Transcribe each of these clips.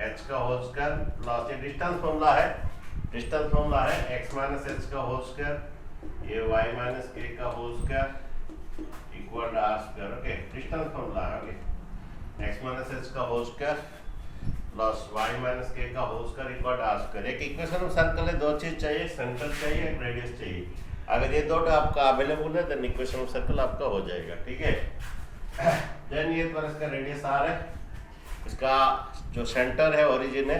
H का whole square plus ये distance formula है, डिस्टेंस फॉर्मूला है एक्स माइनस एच का होल स्क्वायर ये वाई माइनस के का whole square equal R square. Okay, distance formula है। ओके, एक्स माइनस एच का whole square plus Y minus K का whole square equal R square. एक equation of circle है, दो चीज चाहिए, सेंटर चाहिए, एक रेडियस चाहिए। अगर ये दो आपका अवेलेबल है देन इक्वेशन ऑफ सर्कल आपका हो जाएगा। ठीक है, देन ये पर इसका रेडियस आर है, इसका जो सेंटर है ओरिजिन है,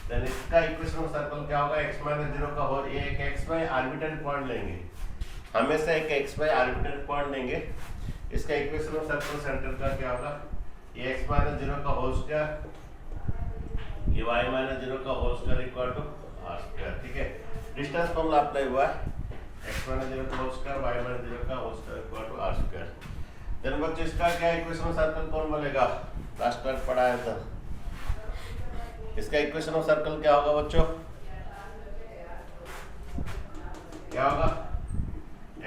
देन इसका इक्वेशन ऑफ सर्कल क्या होगा एक्स माइनस जीरो का होल, ये एक एक्स बाय आर्बिट्ररी पॉइंट लेंगे, हमेशा एक एक्स बाय आर्बिट्ररी पॉइंट लेंगे। इसका इक्वेशन ऑफ सर्कल सेंटर का क्या होगा, ये एक्स माइनस जीरो का होल स्क्वायर ये वाई माइनस जीरो का whole square equal to R square. ठीक है, डिस्टेंस फॉर्मूला अप्लाई हुआ है, एक्स माइनस जीरो का whole square Y minus zero का whole square equal to R square. Then बच्चों इसका क्या इक्वेशन ऑफ सर्कल कौन बोलेगा, लास्ट टाइम पढ़ाया था। इसका इक्वेशन ऑफ सर्कल क्या होगा बच्चों, क्या होगा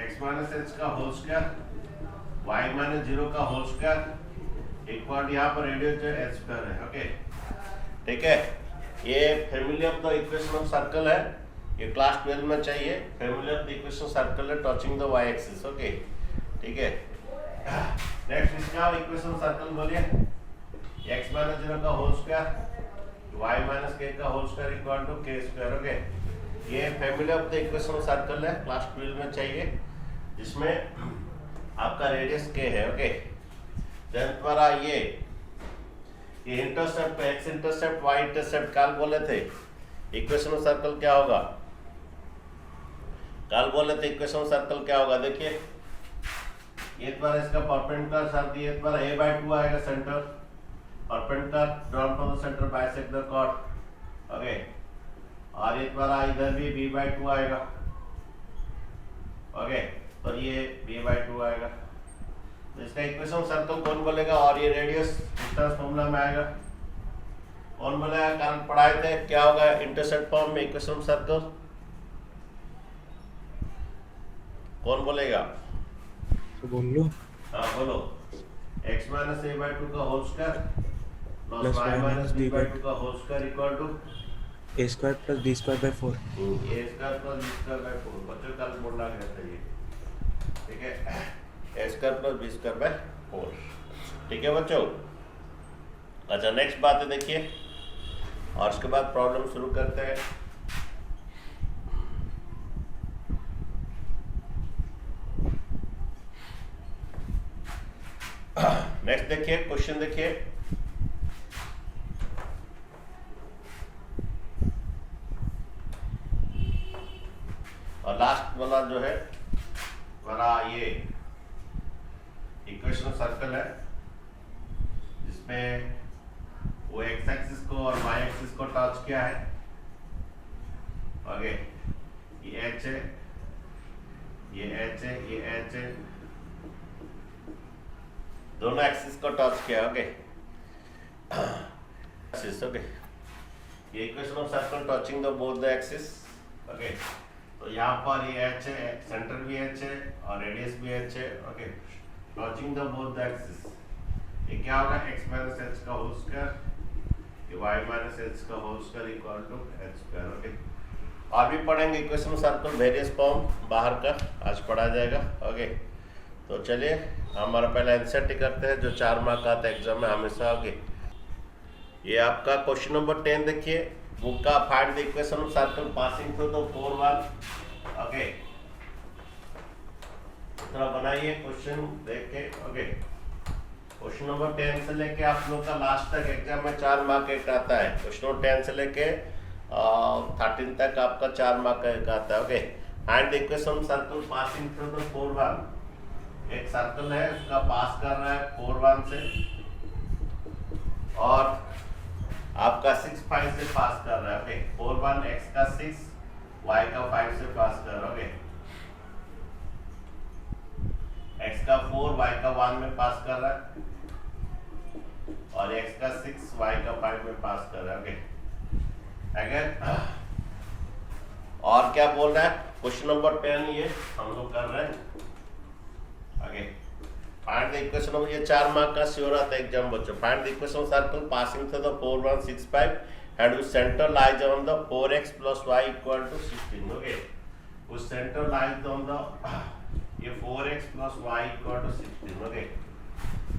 एक्स माइनस एच का whole square Y minus zero का होल स्क्वायर इक्वल यहाँ पर रेडियस जो एच स्क्वायर है। ओके, ठीक है, ये family of the equation of circle है, ये क्लास 12 में चाहिए। Family of the equation circle है touching the Y axis. Okay, ठीक है, नेक्स्ट इसका इक्वेशन सर्कल बोलिए एक्स माइनस जीरो का whole square Y minus K का whole square equal to K square. Okay, ये family of the equation circle है, class 12 में चाहिए, जिसमें आपका रेडियस के है। ओके, देन द्वारा ये intercept X intercept Y intercept काल बोले थे, इक्वेशन सर्कल क्या होगा, काल बोले थे इक्वेशन सर्कल क्या होगा। देखिए ये द्वारा इसका परपेंडिकुलर साथ दिए द्वारा a by 2 आएगा centre, perpendicular drawn from the centre bisect the chord. Okay, और ये द्वारा इधर भी b by 2 आएगा। ओके, और ये b by 2 आएगा, तो इसका इक्वेशन सर्कल कौन बोलेगा, और ये रेडियस डिस्टेंस फॉर्मूला में आएगा, कौन बोलेगा, कारण पढ़ाए थे क्या होगा इंटरसेप्ट फॉर्म में इक्वेशन सर्कल, कौन बोलेगा, तो बोल लो। हाँ बोलो, x माइनस ए बाई 2 का whole square plus y minus b by 2 का whole square equal to A square plus B square by 4। A square plus B square by 4। बच्चों कल बोलना गया था ये, ठीक है, A square plus B square by 4। ठीक है बच्चों, अच्छा नेक्स्ट बात है देखिए, और उसके बाद प्रॉब्लम शुरू करते हैं। नेक्स्ट देखिए, क्वेश्चन देखिए, और लास्ट वाला जो है वाला ये इक्वेशन सर्कल है, जिसमें वो एक्स एक्सिस को और वाई एक्सिस को टच किया है। ओके, ये एच है, ये एच है, ये एच है, दोनों एक्सिस को टच किया। Okay, axis. ओके, ये equation of circle touching the both the axis. Okay, तो यहाँ पर ये एच है, सेंटर भी एच है और रेडियस भी एच है। Okay, touching the both the axis, ये क्या होगा एक्स माइनस एच का होल स्क्वायर, ये वाई माइनस एच का whole square equal to H square. Okay, और भी पढ़ेंगे इक्वेशन सर्कल वेरियस फॉर्म बाहर का, आज पढ़ा जाएगा। ओके, तो चलिए हमारा पहला एनसीईआरटी करते हैं, जो 4 मार्क आता है एग्जाम में हमेशा। ओके, ये आपका क्वेश्चन नंबर 10 देखिए, बुक का find the equation of circle passing through the 4 1। Okay, थोड़ा बनाइए क्वेश्चन देख के। ओके, क्वेश्चन नंबर 10 से लेके आप लोग का लास्ट तक एग्जाम में 4 मार्क एक आता है। क्वेश्चन नंबर 10 से लेके 13 तक आपका 4 मार्क का एक आता है। Okay, find the equation circle passing through the 4 1। एक सर्कल है, उसका पास कर रहा है 4 1 से, और आपका 6 5 से पास कर रहा है। ओके, 4 1 x का 6 y का 5 से पास कर रहा है। ओके, x का 4 y का 1 में पास कर रहा है, और x का 6 y का 5 में पास कर रहा है। ओके, अगर और क्या बोल रहा है क्वेश्चन नंबर 10 ये हम लोग कर रहे हैं। आगे फाइंड द इक्वेशन ऑफ, ये 4 मार्क का श्योर आता है एग्जाम बच्चों। Find the equation of circle passing through the 4 1 6 5 and which centre lies on the 4x + y = 16। Okay, उस सेंटर लाइज ऑन द ये 4x + y = 16। Okay,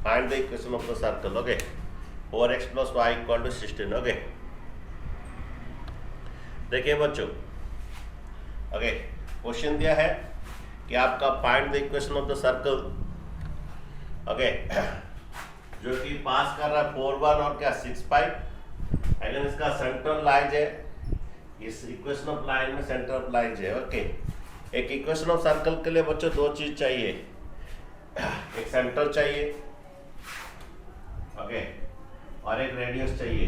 find the equation of the circle. Okay, 4x + y = 16। Okay, देखिए बच्चों, okay question दिया है कि आपका find the equation of the circle, okay, जो कि पास कर रहा है 4 1 और क्या 6 5। अगर इसका सेंटर लाइज है, इस इक्वेशन ऑफ लाइन में सेंटर ऑफ लाइज है। ओके, एक इक्वेशन ऑफ सर्कल के लिए बच्चों 2 चीज चाहिए, एक सेंटर चाहिए, ओके, और एक रेडियस चाहिए।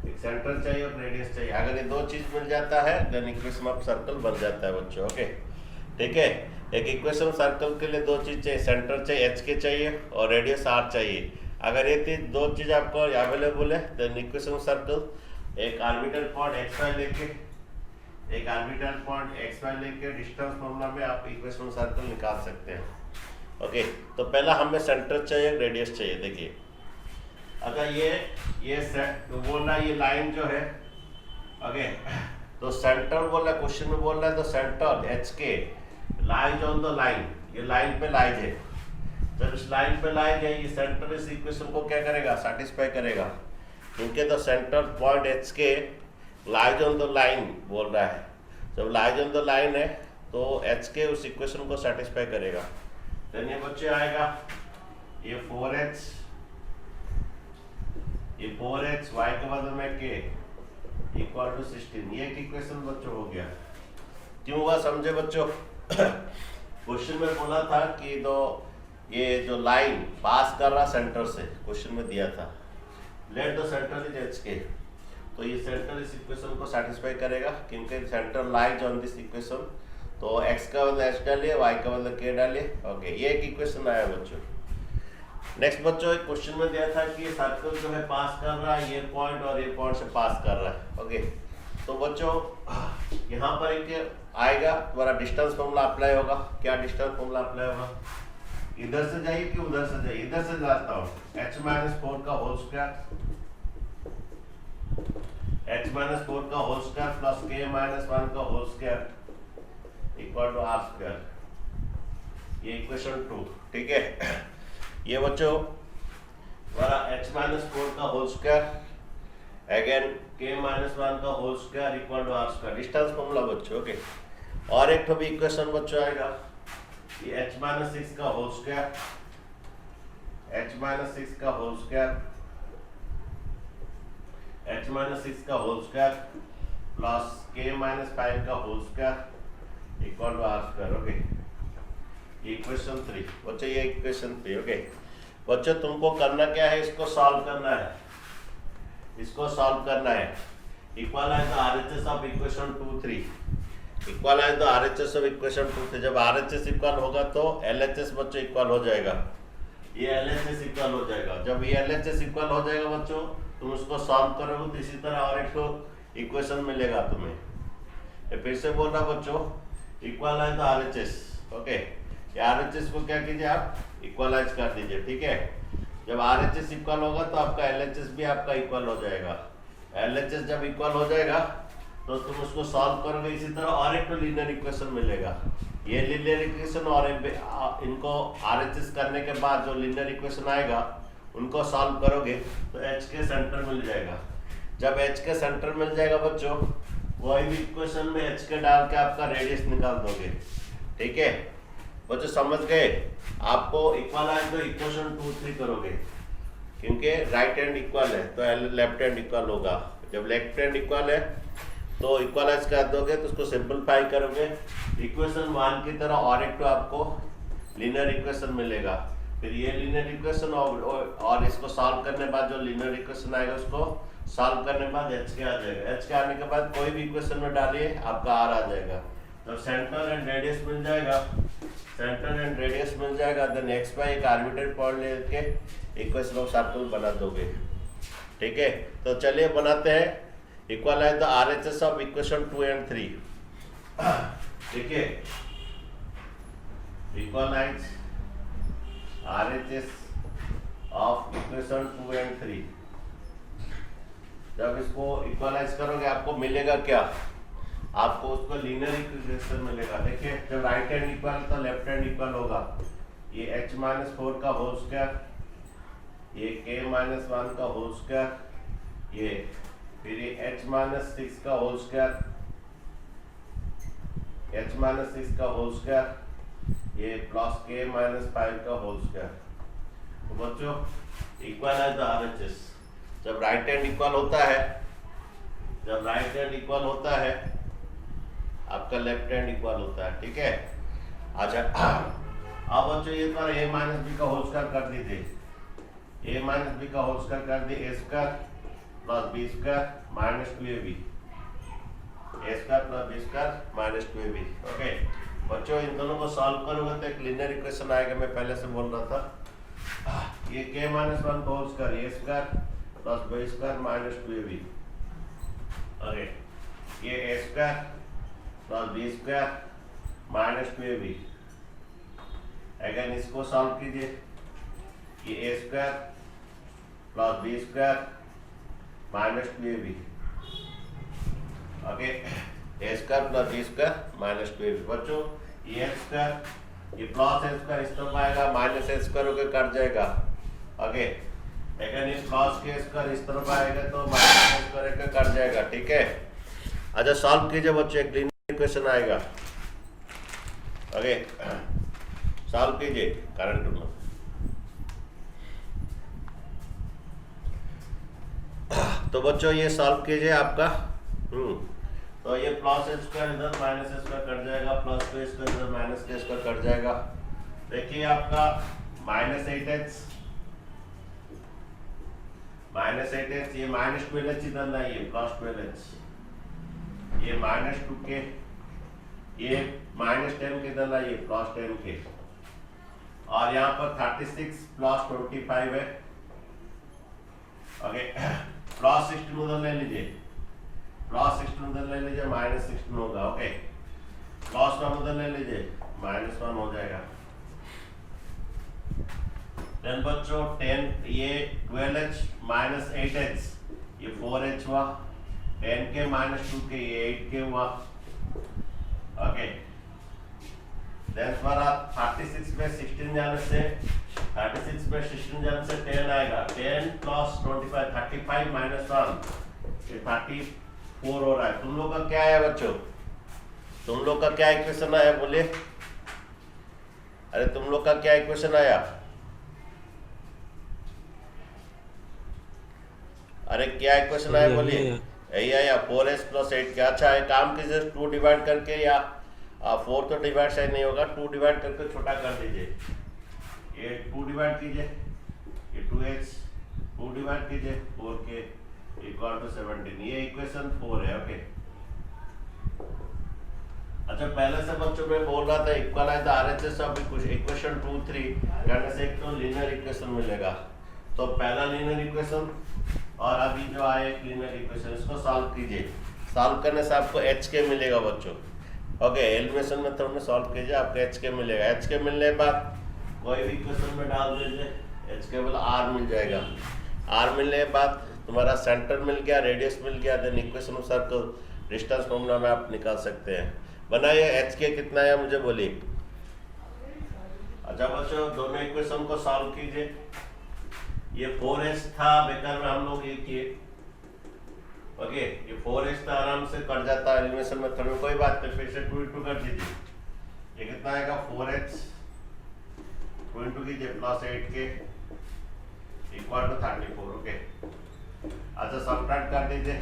एक सेंटर चाहिए और रेडियस चाहिए। अगर ये 2 चीज मिल जाता है देन इक्वेशन ऑफ सर्कल बन जाता है बच्चों। ओके, ठीक है, एक इक्वेशन सर्कल के लिए 2 चीज चाहिए, सेंटर चाहिए h के चाहिए और रेडियस r चाहिए। अगर ये 2 चीज आपको अवेलेबल है देन इक्वेशन सर्कल एक आर्बिट्रल पॉइंट xy लेके, एक आर्बिट्रल पॉइंट xy लेके डिस्टेंस फॉर्मूला में आप इक्वेशन सर्कल निकाल सकते हैं। ओके, तो पहला हमें सेंटर चाहिए, रेडियस चाहिए। देखिए, अगर ये सेट तो बोल रहा है ये लाइन जो है, ओके, तो सेंटर बोल रहा है, क्वेश्चन में बोल रहा है तो सेंटर एच के लाइज ऑन द लाइन, ये लाइन पे लाइज है। जब इस लाइन पे लाइज है ये सेंटर इस इक्वेशन को क्या करेगा, सेटिस्फाई करेगा, क्योंकि द सेंटर पॉइंट एच के लाइज ऑन द लाइन बोल रहा है। जब लाइज ऑन द लाइन है तो एच के उस इक्वेशन को सेटिस्फाई करेगा। देन ये बच्चे आएगा ये 4x, ये 4x y के बदले में k = 16। ये एक इक्वेशन बच्चों हो गया। क्यों हुआ समझे बच्चों? क्वेश्चन में बोला था कि तो ये जो लाइन पास कर रहा सेंटर से, क्वेश्चन में दिया था let the centre is H के, तो ये सेंटर इस इक्वेशन को सेटिस्फाई करेगा क्योंकि centre lies on this equation. तो x का बदले h डालिए, y का बदले k डालिए। ओके, ये एक इक्वेशन आया बच्चों। नेक्स्ट बच्चों, एक क्वेश्चन में दिया था कि ये सर्कल जो है पास कर रहा है ये पॉइंट और ये पॉइंट से पास कर रहा है। ओके, तो बच्चों यहाँ पर एक आएगा तुम्हारा डिस्टेंस फॉर्मूला अप्लाई होगा। क्या डिस्टेंस फॉर्मूला अप्लाई होगा? इधर से जाइए कि उधर से जाइए? इधर से जाता हूँ। h-4 का होल स्क्वायर, h-4 का होल स्क्वायर प्लस k-1 का होल स्क्वायर = r²। ये इक्वेशन 2, ठीक है। ये बच्चों हमारा h-4 का होल स्क्वायर अगेन k-1 का whole square = r², distance formula बच्चों। ओके, और एक भी इक्वेशन बच्चों आएगा ये h-6 का होल स्क्वायर, h-6 का होल स्क्वायर, h-6 का होल स्क्वायर प्लस k-5 का whole square = r²। Okay, equation 3 बच्चों, ये इक्वेशन 3। ओके बच्चों, तुमको करना क्या है, इसको सॉल्व करना है, इसको सॉल्व करना है। Equalise the RHS of equation 2 3, equalise the RHS of equation 2 3। जब RHS इक्वल होगा तो LHS बच्चों इक्वल हो जाएगा, ये LHS इक्वल हो जाएगा। जब ये LHS इक्वल हो जाएगा बच्चों, तुम उसको सॉल्व करोगे तो इसी तरह और एक तो इक्वेशन मिलेगा तुम्हें। ये फिर से बोल रहा बच्चों, equalise the RHS। Okay, RHS को क्या कीजिए, आप इक्वलाइज कर दीजिए, ठीक है। जब RHS इक्वल होगा तो आपका LHS भी आपका इक्वल हो जाएगा। LHS जब इक्वल हो जाएगा तो तुम उसको सॉल्व करोगे, इसी तरह और एक तो लीनियर इक्वेशन मिलेगा। ये लीनियर इक्वेशन और इनको RHS करने के बाद जो लीनियर इक्वेशन आएगा उनको सॉल्व करोगे तो H के सेंटर मिल जाएगा। जब H के सेंटर मिल जाएगा बच्चों, वही भी इक्वेशन में H के डाल के आपका रेडियस निकाल दोगे, ठीक है बच्चों, समझ गए? आपको इक्वलाइज तो इक्वेशन 2 3 करोगे क्योंकि राइट हैंड इक्वल है तो लेफ्ट हैंड इक्वल होगा। जब लेफ्ट हैंड इक्वल है तो इक्वलाइज कर दोगे तो उसको सिंपलीफाई करोगे, इक्वेशन 1 की तरह और एक तो आपको लीनियर इक्वेशन मिलेगा। फिर ये लीनियर इक्वेशन और इसको सॉल्व करने के बाद जो लीनियर इक्वेशन आएगा उसको सॉल्व करने के बाद H के आ जाएगा। H के आने के बाद कोई भी इक्वेशन में डालिए आपका R आ जाएगा। जब सेंटर एंड रेडियस मिल जाएगा, सेंटर एंड रेडियस मिल जाएगा, देन x y एक आर्बिट्रेरी पॉइंट लेके इक्वेशन ऑफ सर्कल बना दोगे, ठीक है। तो चलिए बनाते हैं equalise the RHS of equation 2 and 3। ठीक है, equalise RHS of equation 2 and 3। जब इसको इक्वलाइज करोगे आपको मिलेगा क्या? आपको उसको लीनियर इक्वेशन मिलेगा। देखिए जब राइट हैंड इक्वल तो लेफ्ट हैंड इक्वल होगा। ये h-4 का होल स्क्वायर, ये k-1 का होल स्क्वायर, ये फिर ये h-6 का होल स्क्वायर, h-6 का होल स्क्वायर, ये प्लस k-5 का होल स्क्वायर। तो बच्चों इक्वल है तो RHS। जब राइट हैंड इक्वल होता है, जब राइट हैंड इक्वल होता है आपका लेफ्ट हैंड इक्वल होता है, ठीक है। अच्छा अब बच्चों ये बार a माइनस बी का होल स्क्वायर कर दीजिए। a माइनस बी का होल स्क्वायर कर दिए, a square plus B square minus 2ab, a square plus B square minus 2ab। Okay बच्चों इन दोनों को सॉल्व करोगे तो एक लीनियर इक्वेशन आएगा। मैं पहले से बोल रहा था ये k-1 का whole square a square plus B square minus 2ab। Okay ये a square plus B square minus 2ab। Again इसको सॉल्व कीजिए। ये a square plus B square minus 2ab। Okay a square plus B square minus 2ab। बच्चों ये x square, ये plus a square इस तरफ आएगा, माइनस a स्क्वायर होकर कट जाएगा। ओके अगर ये प्लस के स्क्वायर इस तरफ आएगा तो माइनस a स्क्वायर होकर कट जाएगा, ठीक है। अच्छा सॉल्व कीजिए बच्चों, एक लीनियर इक्वेशन आएगा। ओके सॉल्व कीजिए करंट में। तो बच्चों ये सॉल्व कीजिए आपका तो ये प्लस a स्क्वायर इधर माइनस a स्क्वायर कट जाएगा, प्लस k स्क्वायर इधर माइनस k स्क्वायर कट जाएगा। देखिए आपका -8h ये माइनस 12h इधर लाइए, प्लस 12h, ये माइनस 2k, ये माइनस 10 के इधर लाइए, प्लस 10k, और यहाँ पर 36 प्लस 25 है। ओके प्लस 16 उधर ले लीजिए, प्लस 16 उधर ले लीजिए, माइनस 16 होगा। ओके प्लस 1 उधर ले लीजिए, माइनस 1 हो जाएगा। देन बच्चों 10 ये 12h माइनस 8h ये 4h हुआ, 10k माइनस 2k ये 8k हुआ। ओके देन पर 36 में 16 जाने से 36 में 16 जाने से 10 आएगा, 10 प्लस 25 35 माइनस 1 ये 34 हो रहा है। तुम लोग का क्या है बच्चों? तुम लोग का क्या इक्वेशन आया बोले? अरे तुम लोग का क्या इक्वेशन आया? अरे क्या इक्वेशन आया बोलिए? यही आया 4s प्लस 8 क्या। अच्छा है काम कीजिए 2 डिवाइड करके, या 4 तो डिवाइड शायद नहीं होगा, 2 डिवाइड करके छोटा कर दीजिए। ये 2 डिवाइड कीजिए, ये 2h 2 डिवाइड कीजिए 4k इक्वल टू 17। ये इक्वेशन 4 है। ओके अच्छा पहले से बच्चों में बोल रहा था equalise the RHS of equation 2 3 करने से एक तो लीनियर इक्वेशन मिलेगा। तो पहला लीनियर इक्वेशन और अभी जो आया एक लीनियर इक्वेशन, इसको सॉल्व कीजिए। सॉल्व करने से आपको HK मिलेगा बच्चों। ओके एलिमिनेशन मेथड में सॉल्व कीजिए, आपको HK मिलेगा। HK मिलने के बाद कोई भी इक्वेशन में डाल दीजिए, HK बोला R मिल जाएगा। R मिलने के बाद तुम्हारा सेंटर मिल गया, रेडियस मिल गया, देन इक्वेशन अनुसार तो डिस्टेंस फॉर्मूला में आप निकाल सकते हैं। बनाइए HK कितना है मुझे बोलिए। अच्छा बच्चों दोनों इक्वेशन को सॉल्व कीजिए। ये 4s था, बेकार में हम लोग ये किए। ओके ये 4s था, आराम से कट जाता है एलिमिनेशन मेथड में, कोई बात नहीं, फिर से 2 into कर दीजिए। ये कितना आएगा 4h 2 into कीजिए plus 8k equal to 34। Okay अच्छा सब्ट्रैक्ट कर दीजिए,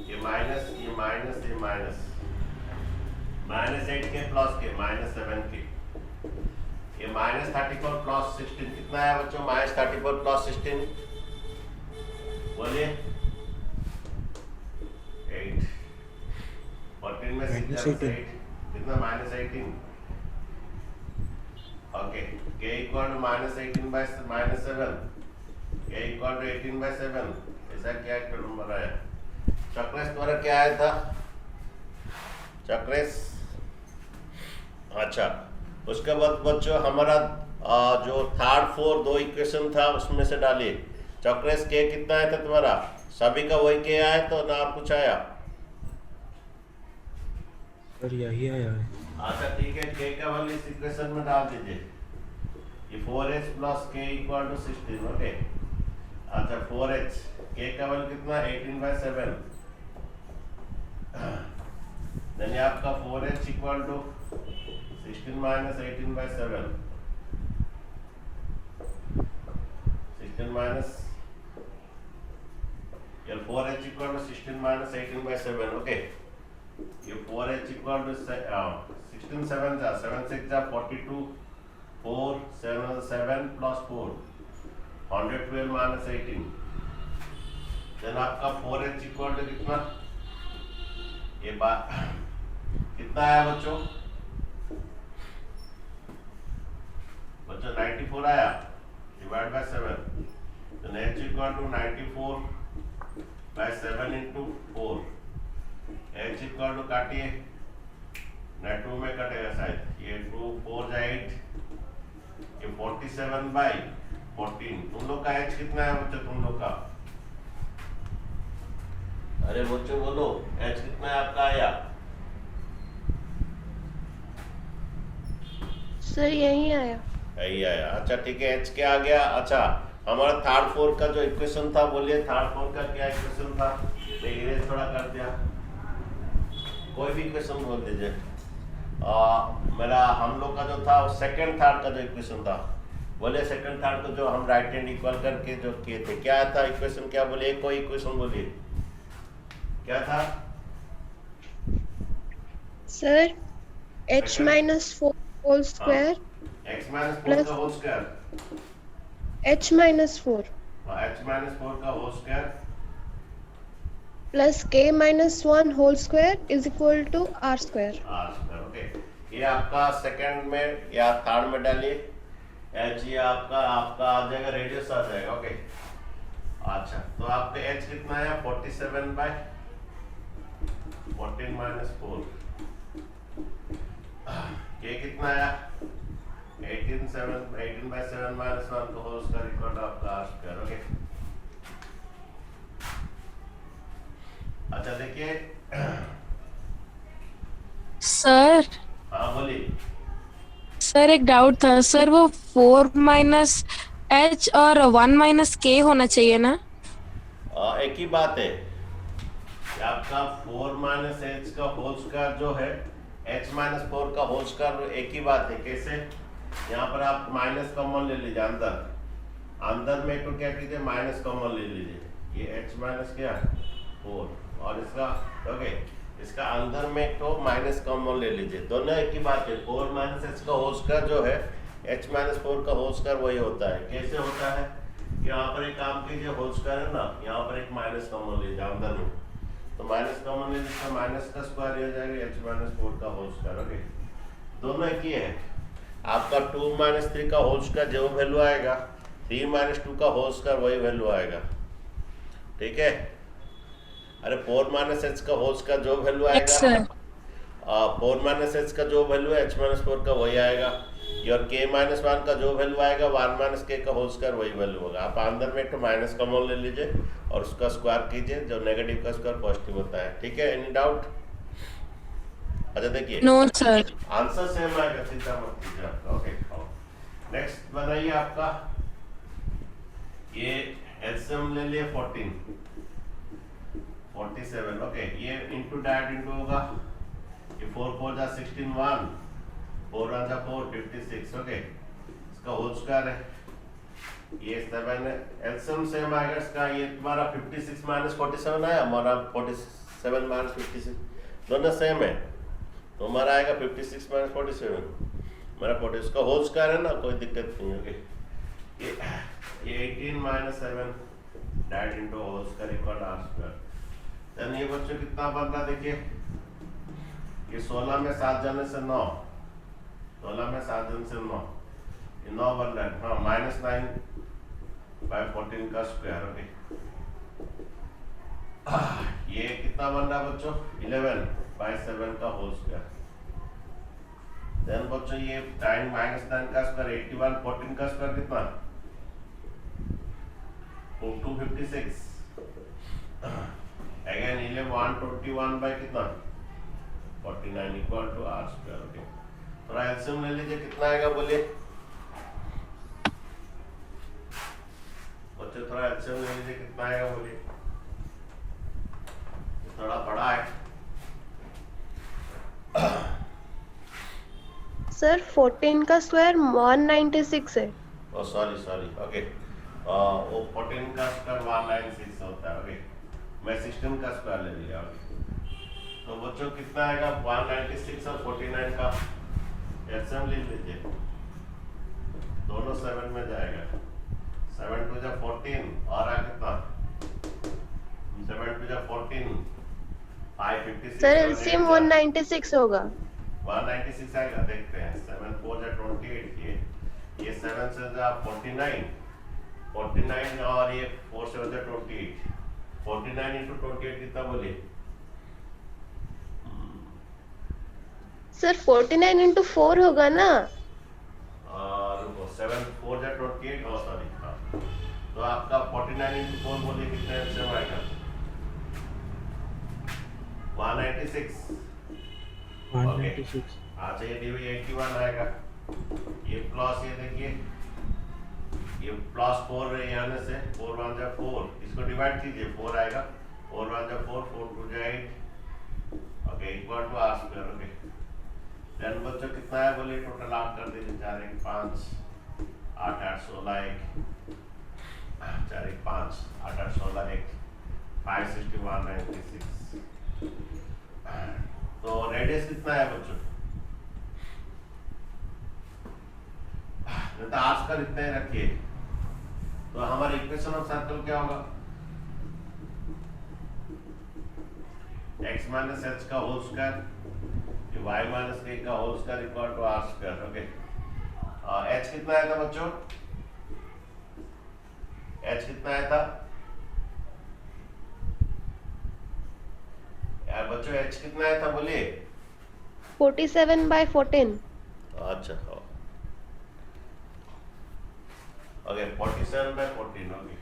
ये माइनस ये माइनस ये minus, minus 8k plus k minus 7k, ये माइनस 34 प्लस 16 कितना है बच्चों? माइनस 34 प्लस 16 बोलिए 8, 14 में 6 कितना? Minus 18। Okay k equal to minus 18 by minus 7, k equal to 18 by 7। ऐसा क्या नंबर आया? चक्रेश द्वारा क्या आया था चक्रेश? अच्छा उसके बाद बच्चों हमारा जो थर्ड फोर दो इक्वेशन था उसमें से डालिए। चौकरेस के कितना आया था तुम्हारा? सभी का वही के आया तो ना और कुछ आया? सर यही आया है। अच्छा ठीक है, के का वैल्यू इस इक्वेशन में डाल दीजिए। ये 4h प्लस के इक्वल टू 16। ओके, अच्छा 4h के का वैल्यू कितना? 18/7। यानी आपका 4h equal to 16 minus 18/7। 16 minus ये 4h equal to 16 minus 18/7। Okay, ये 4h इक्वल टू 16 7 जा 7 6 जा 42 4 7 7 प्लस 4 112 माइनस 18। देन आपका 4h इक्वल टू कितना? ये बात कितना आया बच्चों? 94 आया डिवाइड बाय 7। तो h equal to 94/7 into 4। h equal to काटिए ना 2 में कटेगा शायद, ये 2 4 जा 8, ये 47/14। तुम लोग का h कितना है बच्चों तुम लोग का? अरे बच्चों बोलो h कितना है आपका आया? सर यही आया। यही आया। अच्छा ठीक है, h क्या आ गया? अच्छा हमारा थर्ड फोर का जो इक्वेशन था, बोलिए थर्ड फोर का क्या इक्वेशन था? मैं इरेज थोड़ा कर दिया, कोई भी इक्वेशन बोल दीजिए। मेरा हम लोग का जो था सेकंड थर्ड का जो इक्वेशन था, बोले सेकंड थर्ड को जो हम राइट हैंड इक्वल करके जो किए थे, क्या था इक्वेशन? क्या बोले? एक कोई इक्वेशन बोलिए, क्या था? Sir h minus 4 whole square x minus 4 plus का whole square, h minus 4 h minus 4 का whole square plus k minus 1 whole square is equal to r square. r square. Okay, ये आपका सेकंड में या third में डालिए h, ये आपका आ जाएगा रेडियस आ जाएगा। ओके, अच्छा तो आपका h कितना है? 47/14 माइनस 4। k कितना आया? 18/7 माइनस 1 तो होल स्क्वायर इक्वल टू आपका r स्क्वायर। ओके, अच्छा देखिए सर हाँ बोलिए। सर एक डाउट था सर, वो 4 माइनस एच और 1 माइनस के होना चाहिए ना? एक ही बात है कि आपका 4 माइनस एच का होल स्क्वायर जो है h माइनस 4 का होल स्क्वायर एक ही बात है। कैसे? यहाँ पर आप माइनस कॉमन ले लीजिए, अंदर में तो क्या कीजिए माइनस कॉमन ले लीजिए, ये h माइनस क्या 4 और इसका ओके, इसका अंदर में तो माइनस कॉमन ले लीजिए, दोनों एक ही बात है। 4 माइनस एच का होल स्क्वायर जो है h माइनस 4 का होल स्क्वायर वही होता है। कैसे होता है? यहाँ पर एक काम कीजिए, होल स्क्वायर है ना, यहाँ पर एक माइनस कॉमन लीजिए अंदर में, तो माइनस कॉमन लीजिए तो माइनस का स्क्वायर हो जाएगा h माइनस 4 का होल स्क्वायर। ओके, दोनों एक ही है। आपका 2 माइनस 3 का होल स्क्वायर जो वैल्यू आएगा, 3 माइनस 2 का होल स्क्वायर वही वैल्यू आएगा। ठीक है? अरे 4 माइनस एच का होल स्क्वायर जो वैल्यू Yes, आएगा, sir. 4 माइनस एच का जो वैल्यू है h माइनस 4 का वही आएगा, और k माइनस 1 का जो वैल्यू आएगा 1 माइनस k का होल स्क्वायर वही वैल्यू होगा। आप अंदर में एक तो माइनस कॉमन ले लीजिए और उसका स्क्वायर कीजिए, जो नेगेटिव का स्क्वायर पॉजिटिव होता है। ठीक है, एनी डाउट? अच्छा देखिए नो सर। आंसर सेम आएगा, चिंता मत कीजिए आपका। ओके, नेक्स्ट बनाइए आपका, ये एलसीएम ले लिए 14 47। ओके, ये इनटू डैट इनटू होगा, ये 4 4 जा 16 1 4 1 जा 4 56। ओके, इसका होल स्क्वायर है, ये 7 है, एलसीएम सेम आएगा इसका। ये तुम्हारा 56 माइनस 47 आया, हमारा 47 माइनस 56 दोनों सेम है, तो हमारा आएगा 56 माइनस 47, हमारा 40, इसका होल स्क्वायर है ना, कोई दिक्कत नहीं होगी। ये 18 minus 7 that into whole square equal r square. Then ये बच्चों कितना बन रहा देखिए, ये 16 में 7 जाने से 9, 16 में 7 जाने से 9, ये 9 बन रहा है। हाँ, माइनस 9/14 का स्क्वायर। ओके, ये कितना बन रहा है बच्चों? 11/7 का होल स्क्वायर। देन बच्चों ये 9 माइनस 9 का स्क्वायर 81, 14 का स्क्वायर कितना 256, अगेन 11 121 बाय कितना 49 equal to R square. Okay, थोड़ा एलसीएम ले लीजिए, कितना आएगा बोलिए बच्चों, थोड़ा एलसीएम ले लीजिए, कितना आएगा बोलिए, थोड़ा बड़ा है। सर 14 का स्क्वायर 196 है। ओ सॉरी सॉरी, ओके, वो 14 का स्क्वायर 196 होता है। ओके, मैं 16 का स्क्वायर ले लिया। तो बच्चों कितना आएगा 196 और 49 का एलसीएम ले लीजिए, दोनों 7 में जाएगा, 7 टू जा 14 और आ कितना 7 टू जा 14 556। सर एलसीएम 196 होगा। 196 आएगा, देखते हैं। 7 4 जा 28, ये 7 से जा 49 और ये 4 से जा 28, 49 इंटू 28 कितना बोलिए सर 49 इंटू 4 होगा ना। और 7 4 जा 28, और सॉरी, हाँ, तो आपका 49 इंटू 4 बोलिए कितना एलसीएम आएगा 196। 196। अच्छा, ये भी 81 आएगा, ये प्लस, ये देखिए ये प्लस 4 आने से 4 1 जा 4, इसको डिवाइड कीजिए, 4 आएगा, 4 1 जा 4, 4 2 जा 8, okay, equal to R square. Okay, then बच्चों कितना है बोलिए, टोटल आप कर दीजिए, 4 1 5 8 8 16 1, 4 1 5 8 8 16 1, 561 96। तो रेडियस कितना है बच्चों, तो आर्स का इतना ही रखिए। तो हमारा इक्वेशन ऑफ सर्कल क्या होगा, x माइनस एच का whole square, y minus K का whole square equal to R square. Okay, h कितना आया था बच्चों, h कितना आया था यार बच्चों, h कितना आया था बोलिए। 47/14। अच्छा, ओके, 47/14। ओके,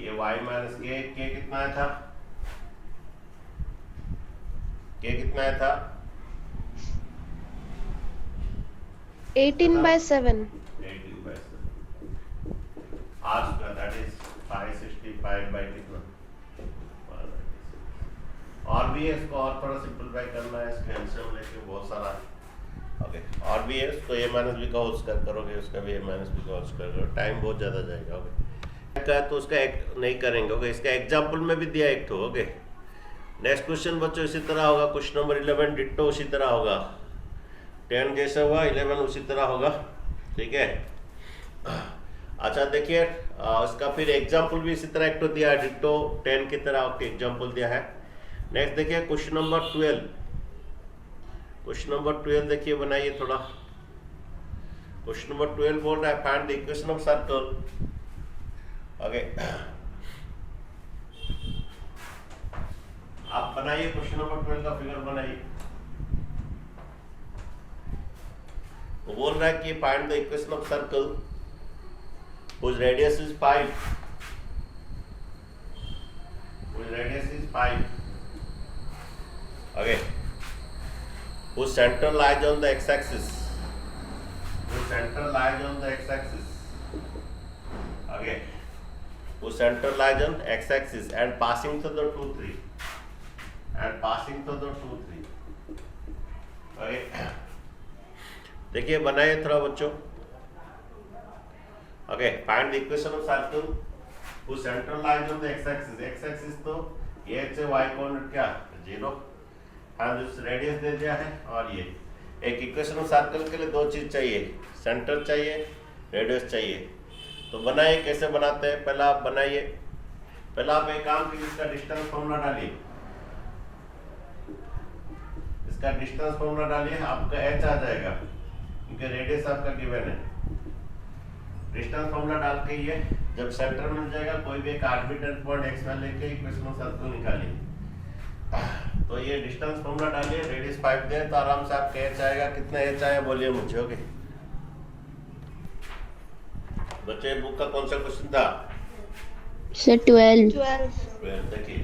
ये y माइनस के कितना आया था, के कितना आया था 18/7। 18/7, r square that is 565 by कितना, और भी है, इसको और थोड़ा सिंपलीफाई करना है, इसके एलसीएम लेके बहुत सारा। ओके, और भी है, इसको a माइनस बी का होल स्क्वायर करोगे, उसका भी a माइनस बी का होल स्क्वायर करोगे, टाइम बहुत ज़्यादा जाएगा। ओके, का तो उसका एक नहीं करेंगे। ओके, इसका एग्जांपल में भी दिया एक तो। ओके, नेक्स्ट क्वेश्चन बच्चों इसी तरह होगा, क्वेश्चन नंबर 11 डिट्टो उसी तरह होगा, 10 जैसा हुआ 11 उसी तरह होगा, ठीक है। अच्छा देखिए, इसका फिर एग्जाम्पल भी इसी तरह एक तो दिया है, डिट्टो 10 की तरह एग्जाम्पल दिया है। नेक्स्ट देखिए क्वेश्चन नंबर 12, क्वेश्चन नंबर 12 देखिए, बनाइए थोड़ा। क्वेश्चन नंबर 12 बोल रहा है find the equation of circle. Okay, आप बनाइए क्वेश्चन नंबर 12 का फिगर बनाइए। वो बोल रहा है कि find the equation of circle whose radius is 5, whose radius is 5, okay, whose center lies on the x-axis, whose center lies on the x-axis, okay, whose center lies on x-axis and passing through the 2 3, and passing through the 2 3, okay, देखिए बनाइए थोड़ा बच्चों। Okay, find the equation of circle whose center lies on the x-axis, x-axis तो ये से y coordinate क्या 0, हाँ जो रेडियस दे दिया है। और ये एक इक्वेशन ऑफ सर्कल के लिए दो चीज चाहिए, सेंटर चाहिए, रेडियस चाहिए। तो बनाइए, कैसे बनाते हैं, पहला आप बनाइए, पहला आप एक काम कीजिए, इसका डिस्टेंस फॉर्मूला डालिए, इसका डिस्टेंस फॉर्मूला डालिए, आपका h आ जाएगा क्योंकि रेडियस आपका गिवन है। डिस्टेंस फॉर्मूला डाल के ये जब सेंटर मिल जाएगा, कोई भी एक आर्बिट्रेरी पॉइंट x में लेके इक्वेशन ऑफ सर्कल निकालिए। तो ये डिस्टेंस फॉर्मूला डालिए, रेडियस 5 दें तो आराम से आपका एच आएगा। कितना एच आया बोलिए मुझे। ओके बच्चे बुक का कौन सा क्वेश्चन था? सर 12। 12 देखिए।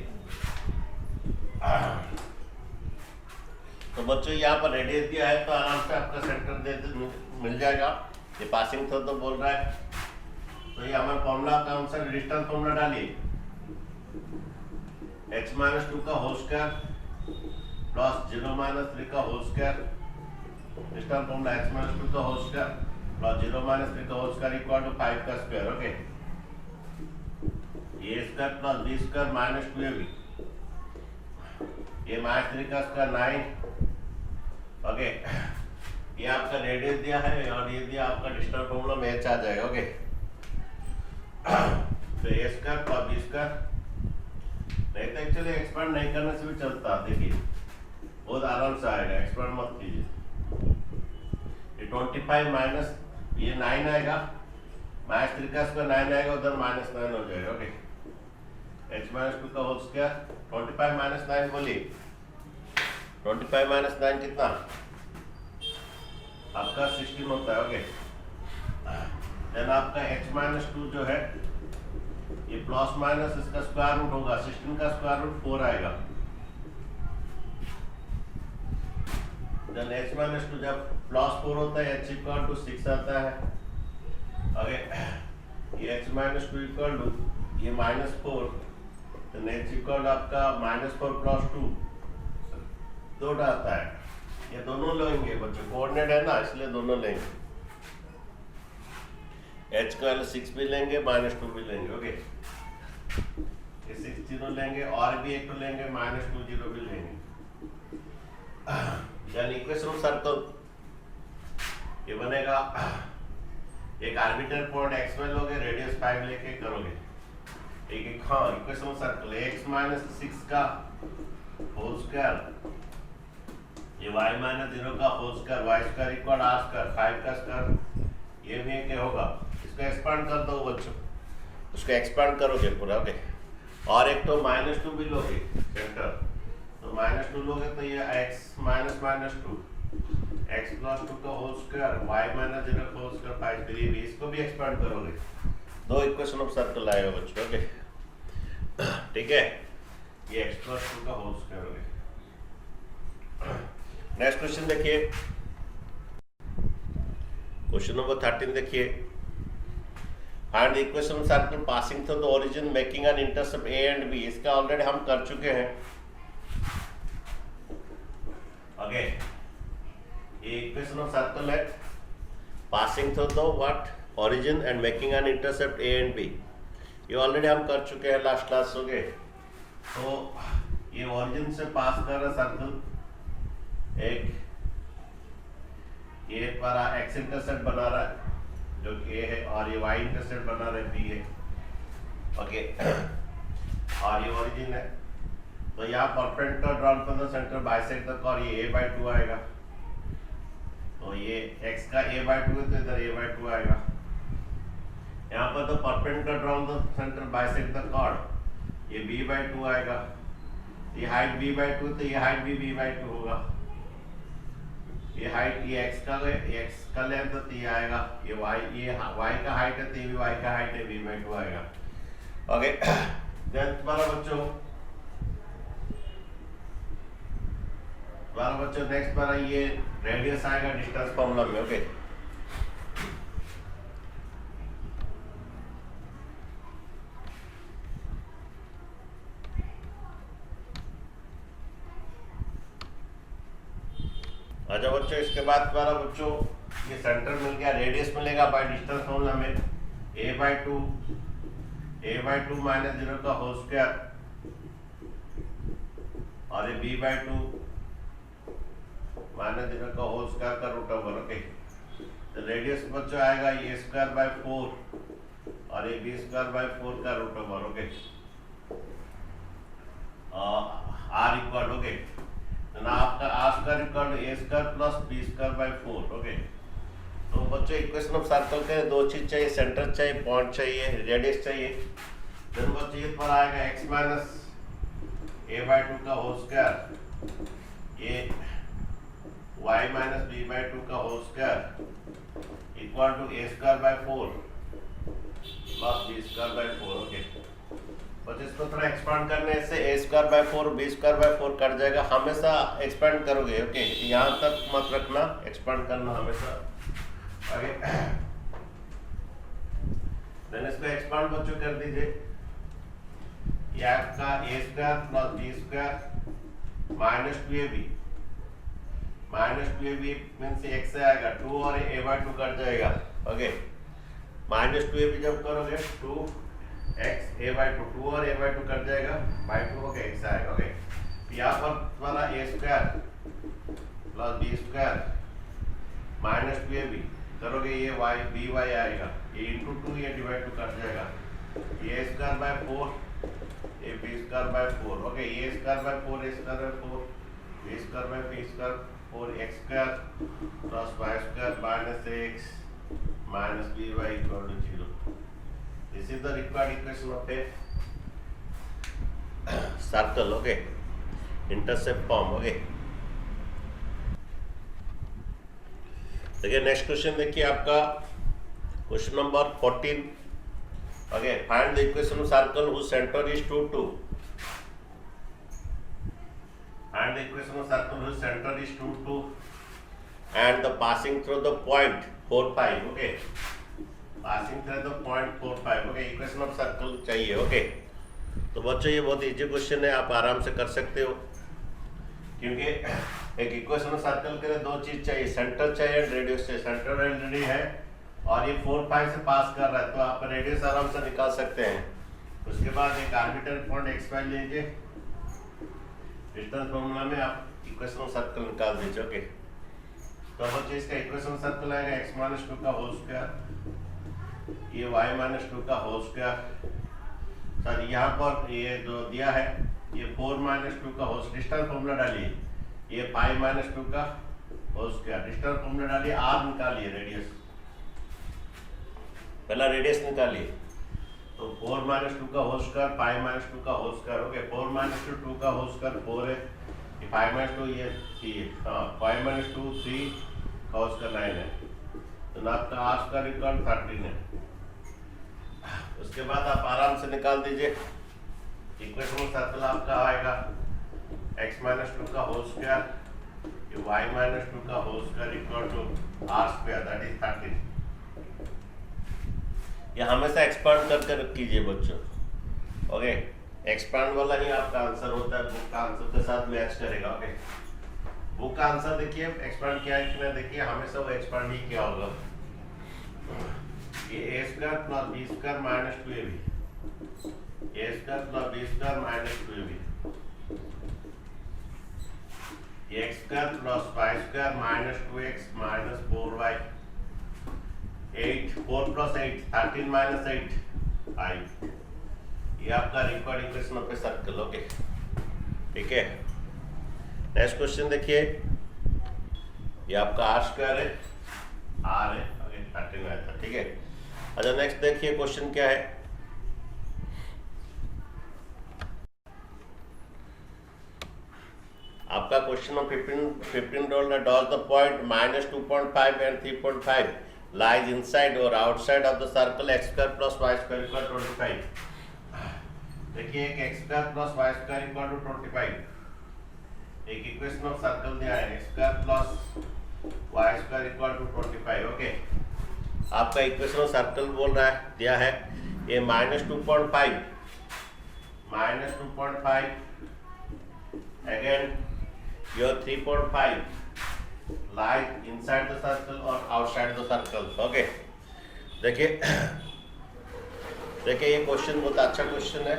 तो बच्चों यहाँ पर रेडियस दिया है तो आराम से आपका सेंटर मिल जाएगा। ये पासिंग था तो बोल रहा है, तो ये हमारा फॉर्मूला कौन सा? डिस्टेंस फॉर्मूला डालिए, h-2 का होल स्क्वायर प्लस 0-3 का whole square. Distance formula h-2 का होल स्क्वायर प्लस 0-3 का होल स्क्वायर इक्वल टू 5 का स्क्वायर। ओके ये square plus B square minus 2ab, ये -3 का स्क्वायर 9। ओके ये आपका रेडियस दिया है और ये दिया आपका डिस्टेंस फॉर्मूला मैच आ जाएगा। ओके तो ए स्क्वायर प्लस बी स्क्वायर, नहीं तो एक्चुअली एक्सपांड नहीं करने से भी चलता। देखिए बहुत आराम से आएगा, एक्सपांड मत कीजिए। ये 25 माइनस ये 9 आएगा, -3 का स्क्वायर 9 आएगा, उधर -9 हो जाएगा। ओके h-2 का होल स्क्वायर 25 माइनस 9 बोलिए। 25 माइनस 9 कितना आपका 16 होता है। ओके देन आपका h-2 जो है ये प्लस माइनस इसका स्क्वायर रूट होगा, 16 का स्क्वायर रूट 4 आएगा। देन h-2 जब प्लस 4 होता है h इक्वल टू 6 आता है। ओके ये h-2 इक्वल टू ये -4, तो h इक्वल आपका -4 प्लस 2 2 आता है। ये दोनों लेंगे बच्चों, कोऑर्डिनेट है ना इसलिए दोनों लेंगे। h का 6 भी लेंगे, -2 भी लेंगे। ओके ये 6 0 लेंगे और भी एक तो लेंगे, -2 0 भी लेंगे। यानी इक्वेशन ऑफ सर्कल ये बनेगा, एक आर्बिटर पॉइंट x में लोगे, रेडियस 5 लेके करोगे एक हाँ इक्वेशन ऑफ सर्कल x-6 का होल स्क्वायर, ये y-0 का whole square, y square equal r square 5 का स्क्वायर, ये भी एक होगा। इसको एक्सपांड कर दो बच्चों, उसको एक्सपांड करोगे पूरा। ओके और एक तो -2 भी लोगे सेंटर, तो -2 लोगे तो ये x -2 x प्लस 2 का होल स्क्वायर, y-0 का होल स्क्वायर 5, फिर ये भी इसको भी एक्सपांड करोगे, 2 इक्वेशन ऑफ सर्कल आएगा बच्चों। ओके ठीक है, ये x प्लस 2 का होल स्क्वायर हो गया। नेक्स्ट क्वेश्चन देखिए, क्वेश्चन नंबर 13 देखिए। Find the equation of circle passing through the origin making an intercept a and b। इसका ऑलरेडी हम कर चुके हैं। ओके ये इक्वेशन ऑफ सर्कल है passing through the what origin and making an intercept a and b। ये already हम कर चुके हैं लास्ट क्लास हो गए। तो ये ओरिजिन से पास कर रहा सर्कल, एक ये हमारा x इंटरसेप्ट बना रहा है जो कि a है, और ये y इंटरसेप्ट बना रहा है b है। ओके और ये ओरिजिन है, तो यहाँ perpendicular drawn from the centre bisect तक, और ये a/2 आएगा। तो ये x का a/2 है तो इधर a/2 आएगा। यहाँ पर तो perpendicular drawn the centre bisect the chord, ये b/2 आएगा। ये हाइट b/2 तो ये हाइट भी b/2 होगा। ये हाइट ये x का लेंथ तो ये आएगा, ये y का हाइट है तो ये भी y का हाइट है, b/2 आएगा। ओके देन तुम्हारा बच्चों नेक्स्ट हमारा ये रेडियस आएगा डिस्टेंस फॉर्मूला में। ओके अच्छा बच्चों, इसके बाद हमारा बच्चों ये सेंटर मिल गया, रेडियस मिलेगा बाय डिस्टेंस फॉर्मूला में a/2 -0 का होल स्क्वायर, और ये b/2 -0 का होल स्क्वायर का रूट ओवर। ओके तो रेडियस बच्चों आएगा ये a²/4 और ये b²/4 का root over. Okay r equal okay ना आपका r² equal a² plus b²/4। Okay तो बच्चों इक्वेशन ऑफ सर्कल के दो चीज चाहिए, सेंटर चाहिए, पॉइंट चाहिए, रेडियस चाहिए। फिर बच्चों ये पर आएगा x - a/2 का होल स्क्वायर ये y minus B by two का whole square equal to A square by 4 plus B square by 4। Okay, और इसको थोड़ा एक्सपांड करने से A square by 4 B square by 4 cut जाएगा। हमेशा एक्सपांड करोगे। ओके, यहाँ तक मत रखना, एक्सपांड करना हमेशा आगे। देन इसको एक्सपांड बच्चों कर दीजिए। ये आपका A square plus B square minus 2ab means x से आएगा 2 और a बाय 2 कट जाएगा। ओके, माइनस 2ab जब करोगे 2x a बाय 2 2 और a बाय 2 कट जाएगा बाय 2। ओके, x आएगा। ओके, यहाँ पर वाला a square plus b square minus 2ab करोगे, ये y by आएगा, ये इंटू 2 ये डिवाइड 2 कट जाएगा, ये स्क्वायर बाय 4 ये b स्क्वायर बाय 4। ओके, ये square by 4 a square by 4 b square by b square 4x square plus y square minus x minus b y equal to 0। This is the required equation of a circle. Okay, intercept form. Okay, देखिए next question देखिए आपका question number 14। Okay, find the equation of circle whose center is 2 2। Find the equation of circle whose center is 2 2 and the passing through the point 4 5। Okay, passing through the point 4 5। Okay, equation of circle चाहिए। Okay, तो बच्चों ये बहुत easy question है, आप आराम से कर सकते हो, क्योंकि एक इक्वेशन ऑफ सर्कल के लिए दो चीज चाहिए, सेंटर चाहिए एंड रेडियस चाहिए। सेंटर ऑलरेडी है और ये 4 5 से पास कर रहा है, तो आप रेडियस आराम से निकाल सकते हैं। उसके बाद एक आर्बिट्ररी पॉइंट x y लीजिए, डिस्टेंस फॉर्मूला में आप इक्वेशन ऑफ सर्कल निकाल दीजिए। ओके, तो बच्चे इसका इक्वेशन ऑफ सर्कल आएगा x माइनस 2 का होल स्क्वायर, ये y माइनस 2 का होल स्क्वायर। सर यहाँ पर ये जो दिया है ये 4 माइनस 2 का होल, डिस्टेंस फॉर्मूला डालिए, ये 5 माइनस 2 का होल स्क्वायर, डिस्टेंस फॉर्मूला डालिए, r निकालिए रेडियस, पहला रेडियस निकालिए। तो 4 माइनस 2 का होल स्क्वायर 5 माइनस 2 का होल स्क्वायर। ओके, 4 माइनस 2 का होल स्क्वायर 4 है, ये 5 माइनस 2 ये 3, हाँ 5 माइनस 2 3 का होल स्क्वायर 9 है, तो ना आपका r स्क्वायर इक्वल 13 है। उसके बाद आप आराम से निकाल दीजिए, इक्वेशन ऑफ सर्कल आपका आएगा x माइनस 2 का होल स्क्वायर, ये y माइनस 2 का whole square equal to r square that is 13। ये हमेशा एक्सपांड कर कीजिए बच्चों। ओके, एक्सपांड वाला ही आपका आंसर होता है, बुक का आंसर के साथ मैच करेगा। ओके, बुक का आंसर देखिए एक्सपांड किया है कि नहीं, देखिए हमेशा वो एक्सपांड ही किया होगा। ये A square plus B square minus 2ab, A square plus B square minus 2ab, X square plus Y square minus 2x minus 4y, 8 4 प्लस 8 13 माइनस 8 5। ये आपका required equation of a circle. Okay, ठीक है। नेक्स्ट क्वेश्चन देखिए, ये आपका r square है, r है, ओके 13 आया था, ठीक है। अच्छा नेक्स्ट देखिए क्वेश्चन क्या है, आपका question of 15 dollar, does the point minus 2.5 and 3.5 lies inside or outside of the circle x square plus y square equal to 25। देखिए एक x square plus y square equal to 25, एक equation of circle दिया है x square plus y square equal to 25। Okay, आपका equation of circle बोल रहा है, दिया है ये minus 2.5 again your 3.5 lies inside the circle or outside the circle। Okay, देखिए ये क्वेश्चन बहुत अच्छा क्वेश्चन है।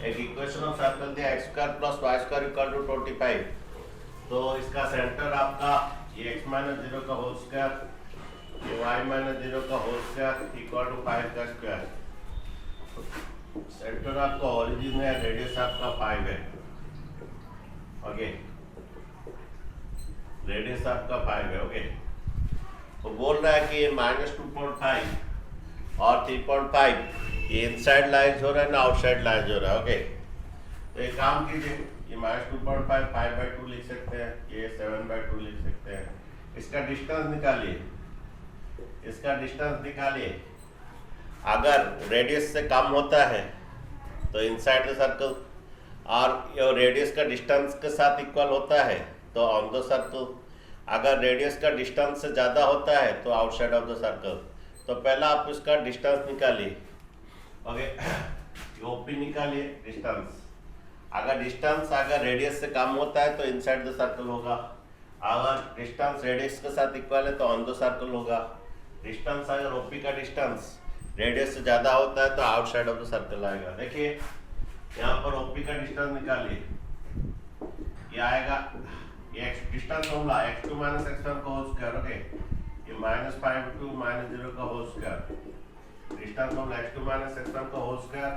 एक इक्वेशन ऑफ सर्कल दिया x square plus Y square equal to 25, तो इसका सेंटर आपका ये x माइनस 0 का होल स्क्वायर, ये y माइनस 0 का होल स्क्वायर इक्वल टू 5 का स्क्वायर। सेंटर आपका ओरिजिन है, रेडियस आपका 5 है। ओके, रेडियस आपका 5 है। ओके, तो बोल रहा है कि ये माइनस 2.5 और 3.5 ये इनसाइड लाइज हो रहा है ना आउटसाइड लाइज हो रहा है। ओके, तो एक काम कीजिए, ये ये -2.5 5/2 लिख सकते हैं, ये 7/2 लिख सकते हैं। इसका डिस्टेंस निकालिए, इसका डिस्टेंस निकालिए। अगर रेडियस से कम होता है तो इनसाइड द सर्कल, और रेडियस का डिस्टेंस के साथ इक्वल होता है तो ऑन द सर्कल। अगर रेडियस का डिस्टेंस से ज़्यादा होता है तो आउटसाइड ऑफ द सर्कल। तो पहला आप इसका डिस्टेंस निकालिए, ओके, ओपी निकालिए डिस्टेंस। अगर डिस्टेंस अगर रेडियस से कम होता है तो इनसाइड द सर्कल होगा, अगर डिस्टेंस रेडियस के साथ इक्वल है तो ऑन द सर्कल होगा। डिस्टेंस अगर ओपी का डिस्टेंस रेडियस से ज़्यादा होता है तो आउटसाइड ऑफ द सर्कल आएगा। देखिए यहाँ पर ओपी का डिस्टेंस निकालिए, ये आएगा, ये डिस्टेंस फॉर्मूला x2 - x1 का होल स्क्वायर, ओके, ये -5 to -0 का whole square. Distance formula x2 - x1 का whole square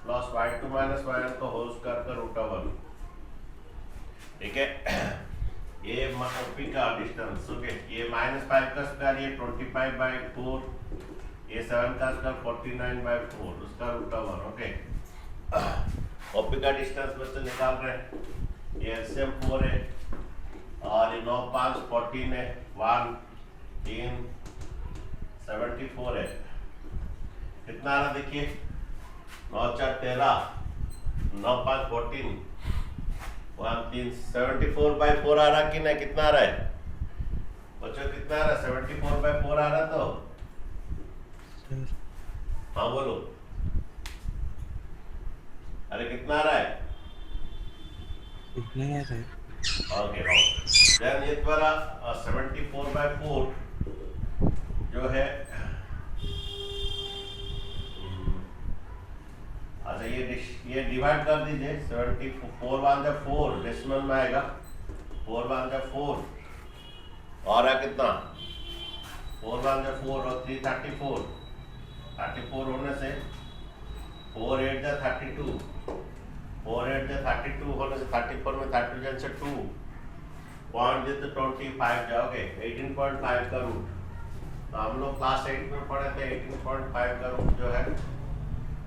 plus y2 - y1 का होल स्क्वायर का √1, ठीक है। ये ओपी का डिस्टेंस, ओके, ये -5 का स्क्वायर, ये 25/4, ये 7 का स्क्वायर 49/4, उसका √1, ओके। ओपी का डिस्टेंस बच्चे निकाल रहे हैं। ये एलसीएम 4 है और ये 9 5 14 है, 1 3 74 है। कितना आ रहा देखिए, 9 4 13, 9 5 14, 1 3 74/4 आ रहा कि नहीं? कितना आ रहा है बच्चों, कितना आ रहा है? 74/4 आ रहा। तो सर हाँ बोलो, अरे कितना आ रहा है? इतना ही आ रहा है। ओके, देन ये तुम्हारा 74/4 जो है, अच्छा ये डिवाइड कर दीजिए। 74 1 जा 4 डेसिमल में आएगा, 4 1 जा 4 और है कितना, 4 1 जा 4 और 3 34, 34 होने से 4 8 जा 32, 4 8 जा 32 होने से 34 में 32 जन से 2 पॉइंट दे तो 25 जाओगे, 18.5 का रूट। तो हम लोग क्लास 8 में पढ़े थे, 18.5 का रूट जो है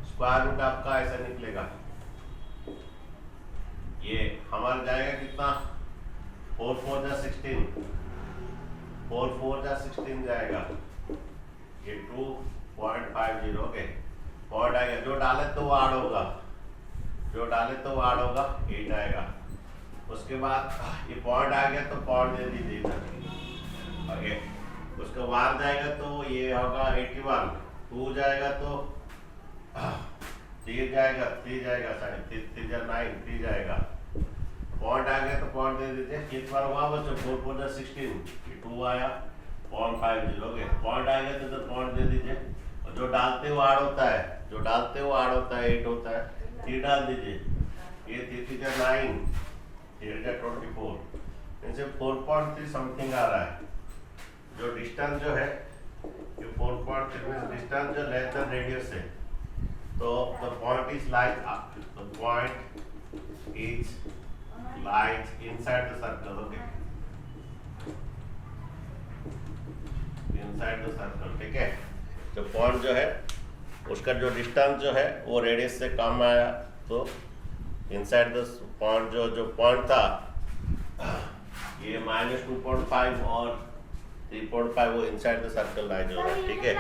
स्क्वायर रूट आपका ऐसा निकलेगा। ये हमारा जाएगा कितना, 4 4 जा 16, 4 4 जा 16 जाएगा, ये 2.50, ओके। पॉइंट आएगा, जो डाले तो वो ऐड होगा, जो डाले तो वो ऐड होगा, 8 आएगा। उसके बाद ये पॉइंट आ गया तो पॉइंट दे दीजिए इधर, ओके। उसके बाद जाएगा तो ये होगा 81, 2 जाएगा तो 3 जाएगा, 3 जाएगा, 3 जा 9, 3 जाएगा। पॉइंट आ गया तो पॉइंट दे दीजिए। किस बार हुआ बच्चों, 4 4 जा 16, 2 आया, 0.50, ओके। पॉइंट आ गया तो इधर पॉइंट दे दीजिए। और जो डालते हुए ऐड होता है, जो डालते हुए ऐड होता है 8 होता है, 3 डाल दीजिए। ये 3 जा 9, 3 जा 24, इनसे 4.3 समथिंग आ रहा है। जो डिस्टेंस जो है ये 4.3 मींस डिस्टेंस जो लेस देन रेडियस है, तो the point is like, the point is like inside the circle, okay, inside the circle, ठीक है। जो पॉइंट जो है उसका जो डिस्टेंस जो है वो रेडियस से कम आया तो इनसाइड द पॉइंट, जो पॉइंट था ये -2.5 और 3.5 वो इनसाइड द सर्कल लाइज हो रहा है, ठीक है।